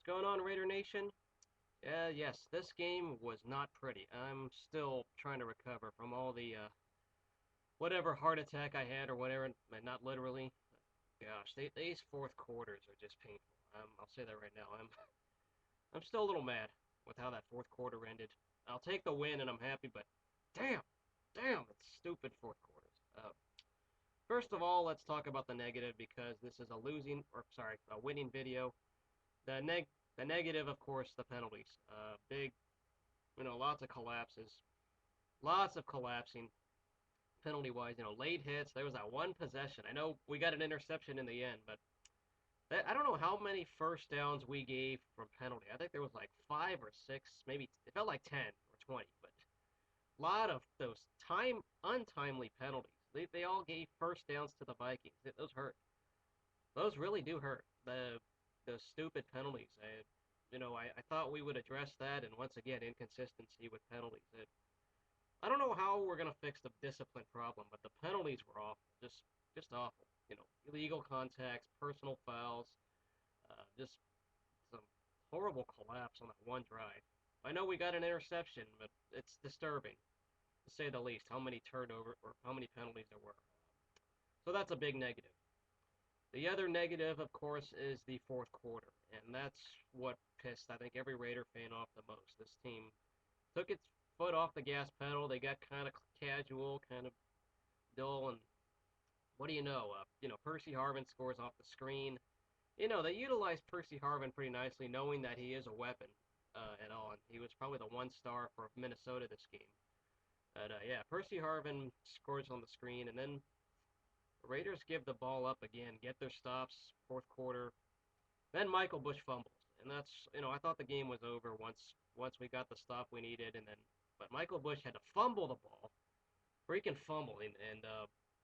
going on, Raider Nation? Yes, this game was not pretty. I'm still trying to recover from all the whatever heart attack I had or whatever. Not literally. Gosh, these fourth quarters are just painful. I'll say that right now. I'm still a little mad with how that fourth quarter ended. I'll take the win and I'm happy, but damn, damn, it's stupid fourth quarters. First of all, let's talk about the negative because this is a winning video. The neg the negative, of course, the penalties. Big, lots of collapses, lots of collapsing penalty wise. Late hits. There was that one possession. I know we got an interception in the end, but I don't know how many first downs we gave from penalty. I think there was like 5 or 6, maybe it felt like 10 or 20, but a lot of those untimely penalties. They all gave first downs to the Vikings. Those hurt. Those really do hurt. The stupid penalties. I thought we would address that, and once again, inconsistency with penalties. I don't know how we're gonna fix the discipline problem, but the penalties were awful, just awful. Illegal contacts, personal fouls, just some horrible collapse on that one drive. I know we got an interception, but it's disturbing to say the least. How many turnover or how many penalties there were. So that's a big negative. The other negative, of course, is the fourth quarter, and that's what pissed, I think, every Raider fan off the most. This team took its foot off the gas pedal. They got kind of casual, kind of dull, and what do you know? Percy Harvin scores off the screen. They utilized Percy Harvin pretty nicely, knowing that he is a weapon and all, and he was probably the one star for Minnesota this game. But yeah, Percy Harvin scores on the screen, and then the Raiders give the ball up again, get their stops, fourth quarter. Then Michael Bush fumbles, and I thought the game was over once we got the stop we needed, and then but Michael Bush had to fumble the ball, freaking fumble, and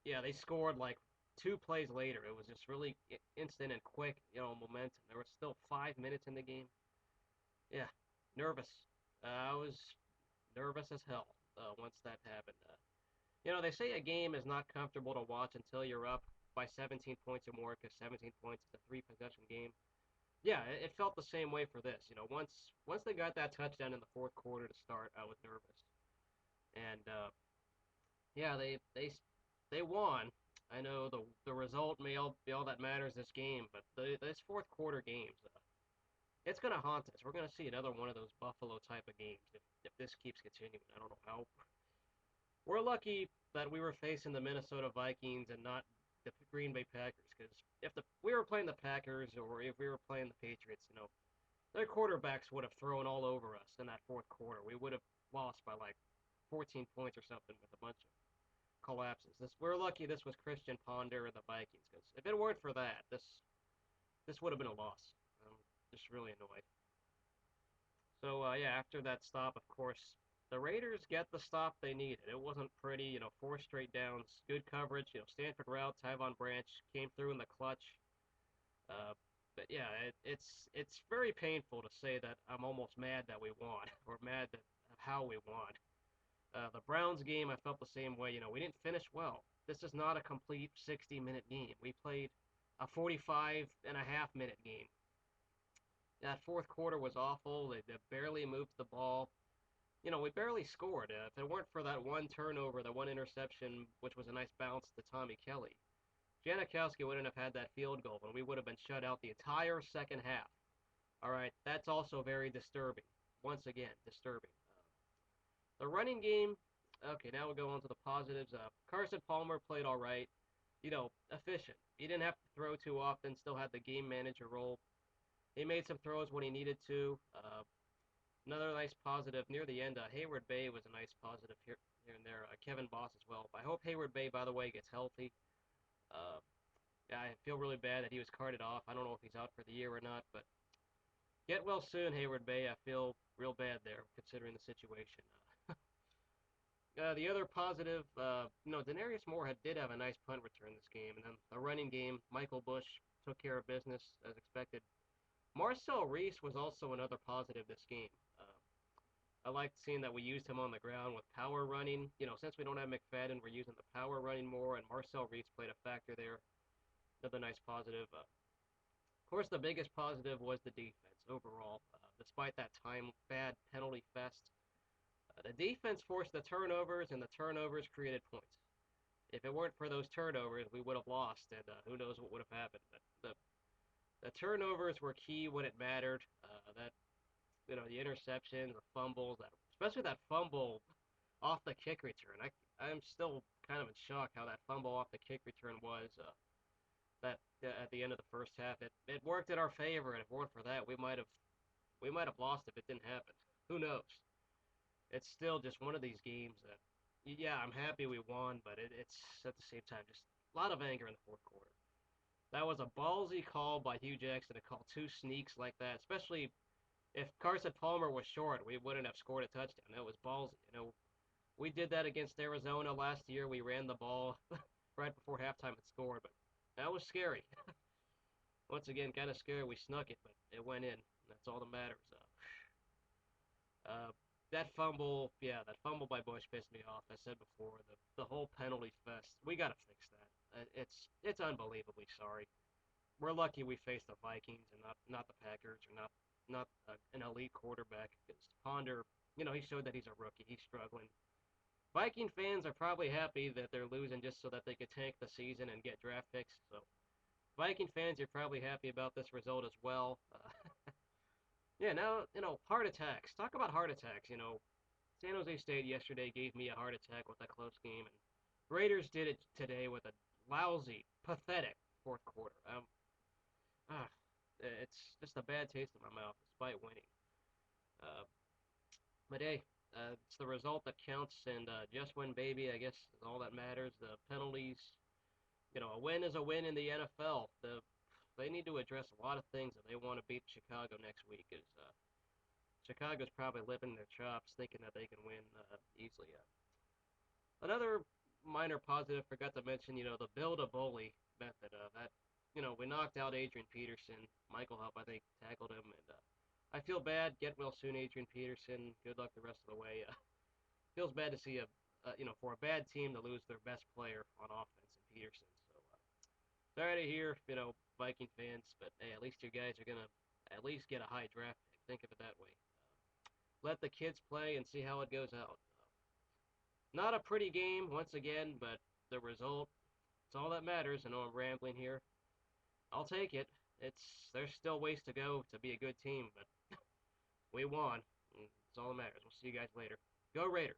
yeah, they scored like 2 plays later. It was just really instant and quick, momentum. There was still 5 minutes in the game. Yeah, nervous. I was nervous as hell once that happened. They say a game is not comfortable to watch until you're up by 17 points or more, because 17 points is a three-possession game. Yeah, it felt the same way for this. Once they got that touchdown in the fourth quarter to start, I was nervous. And yeah, they won. I know the result may all be all that matters this game, but this fourth quarter games, it's gonna haunt us. We're gonna see another one of those Buffalo type of games if this keeps continuing. I don't know how. We're lucky that we were facing the Minnesota Vikings and not the Green Bay Packers, because if we were playing the Packers or if we were playing the Patriots, their quarterbacks would have thrown all over us in that fourth quarter. We would have lost by like 14 points or something with a bunch of collapses. We're lucky this was Christian Ponder and the Vikings, because if it weren't for that, this would have been a loss. I'm just really annoyed. So yeah, after that stop, of course, the Raiders get the stop they needed. It wasn't pretty, 4 straight downs, good coverage. Stanford route, Tyvon Branch came through in the clutch. Uh, but yeah, it's very painful to say that I'm almost mad that we won or mad that how we won. The Browns game, I felt the same way. We didn't finish well. This is not a complete 60-minute game. We played a 45 and a half minute game. That fourth quarter was awful. They barely moved the ball. We barely scored. If it weren't for that one turnover, that one interception, which was a nice bounce to Tommy Kelly, Janikowski wouldn't have had that field goal, and we would have been shut out the entire second half. All right, that's also very disturbing. Once again, disturbing. The running game. Okay, now we'll go on to the positives. Carson Palmer played all right. Efficient. He didn't have to throw too often. Still had the game manager role. He made some throws when he needed to. Another nice positive near the end. Heyward-Bey was a nice positive here and there. Kevin Boss as well. I hope Heyward-Bey, by the way, gets healthy. Uh, yeah, I feel really bad that he was carted off. I don't know if he's out for the year or not, but get well soon, Heyward-Bey. I feel real bad there, considering the situation. The other positive, Denarius Moore did have a nice punt return this game, and then the running game, Michael Bush took care of business as expected. Marcel Reese was also another positive this game. I liked seeing that we used him on the ground with power running. Since we don't have McFadden, we're using the power running more, and Marcel Reese played a factor there. Another nice positive. Of course, the biggest positive was the defense. overall. Despite that bad penalty fest, the defense forced the turnovers, and the turnovers created points. If it weren't for those turnovers, we would have lost, and who knows what would have happened. But the turnovers were key when it mattered. That the interceptions, the fumbles, especially that fumble off the kick return. I'm still kind of in shock how that fumble off the kick return was. That at the end of the first half, it worked in our favor, and if it weren't for that, we might have lost if it didn't happen. Who knows? It's still just one of these games that, yeah, I'm happy we won, but it's at the same time just a lot of anger in the fourth quarter. That was a ballsy call by Hugh Jackson to call two sneaks like that, especially if Carson Palmer was short, we wouldn't have scored a touchdown. That was ballsy. We did that against Arizona last year. We ran the ball right before halftime and scored, but that was scary. Once again, kind of scary. We snuck it, but it went in. That's all that matters. Uh, that fumble, yeah, that fumble by Bush pissed me off. I said before, the whole penalty fest. We gotta fix that. It's unbelievably sorry. We're lucky we faced the Vikings and not the Packers or not an elite quarterback. Because Ponder, he showed that he's a rookie. He's struggling. Viking fans are probably happy that they're losing just so that they could tank the season and get draft picks. So Viking fans, you're probably happy about this result as well. Yeah, now, heart attacks. Talk about heart attacks. San Jose State yesterday gave me a heart attack with that close game, and Raiders did it today with a lousy, pathetic fourth quarter. Ah, it's just a bad taste in my mouth despite winning. Uh, but hey, it's the result that counts, and just win, baby, I guess is all that matters. The penalties, a win is a win in the NFL. They need to address a lot of things if they want to beat Chicago next week. Is Chicago's probably living their chops, thinking that they can win easily. Another minor positive, forgot to mention, the build a bully method. We knocked out Adrian Peterson. Michael Huff, I think, tackled him, and I feel bad. Get well soon, Adrian Peterson. Good luck the rest of the way. Feels bad to see for a bad team to lose their best player on offense in Peterson. So sorry to hear, Viking fans, but hey, at least you guys are gonna at least get a high draft pick. Think of it that way. Let the kids play and see how it goes out. Not a pretty game once again, but the result, it's all that matters. I know I'm rambling here. I'll take it. There's still ways to go to be a good team, but we won. It's all that matters. We'll see you guys later. Go Raiders.